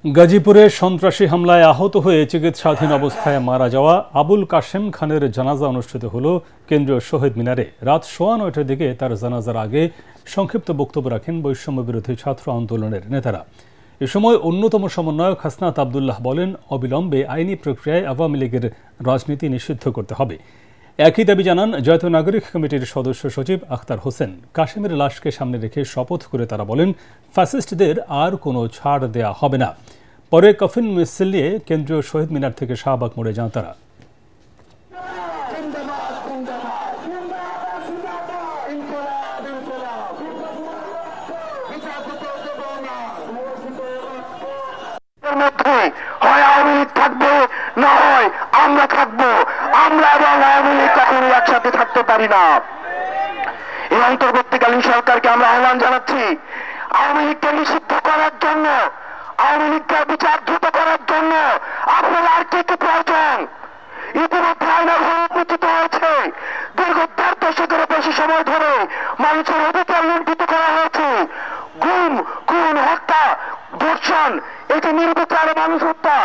গাজীপুরে সন্ত্রাসী হামলায় আহত হয়ে চিকিৎসাধীন অবস্থায় মারা যাওয়া আবুল কাশেম খানের জানাজা অনুষ্ঠিত হল কেন্দ্রীয় শহীদ মিনারে। রাত 9:15টার দিকে তার জানাজার আগে সংক্ষিপ্ত বক্তব্য রাখেন বৈষম্য বিরোধী ছাত্র আন্দোলনের নেতারা। এ সময় অন্যতম সমন্বয়ক হাসনাত আবদুল্লাহ বলেন, অবিলম্বে আইনি প্রক্রিয়ায় আওয়ামী লীগের রাজনীতি নিষিদ্ধ করতে হবে। একই দাবি জানান জাতীয় নাগরিক কমিটির সদস্য সচিব আখতার হোসেন। কাশেমের লাশকে সামনে রেখে শপথ করে তারা বলেন, ফ্যাসিস্টদের আর কোনো ছাড় দেয়া হবে না। পরে কফিন মিছিল নিয়ে কেন্দ্রীয় শহীদ মিনার থেকে শাহবাগ মোড়ে যান তারা। হয় আওয়ামী লীগ থাকবে, না হয় আমরা থাকবো। আমরা এবং আওয়ামী লীগ কখনো একসাথে থাকতে পারি না। এই অন্তর্বর্তীকালীন সরকারকে আমরা আহ্বান জানাচ্ছি, আওয়ামী লীগকে নিষিদ্ধ করার জন্য, আওয়ামী লীগকে বিচার দ্রুত করার জন্য আপনার আর কি কি প্রয়োজন? ইতিমধ্যে আইনের প্রতিষ্ঠিত হয়েছে। দীর্ঘ ১.৫ দশকেরও বেশি সময় ধরে মানুষের অধিকার লুণ্ঠিত করা হয়েছে। গুম, খুন, হত্যা, ধর্ষণ, এটি নির্বিচারে মানুষ হত্যা।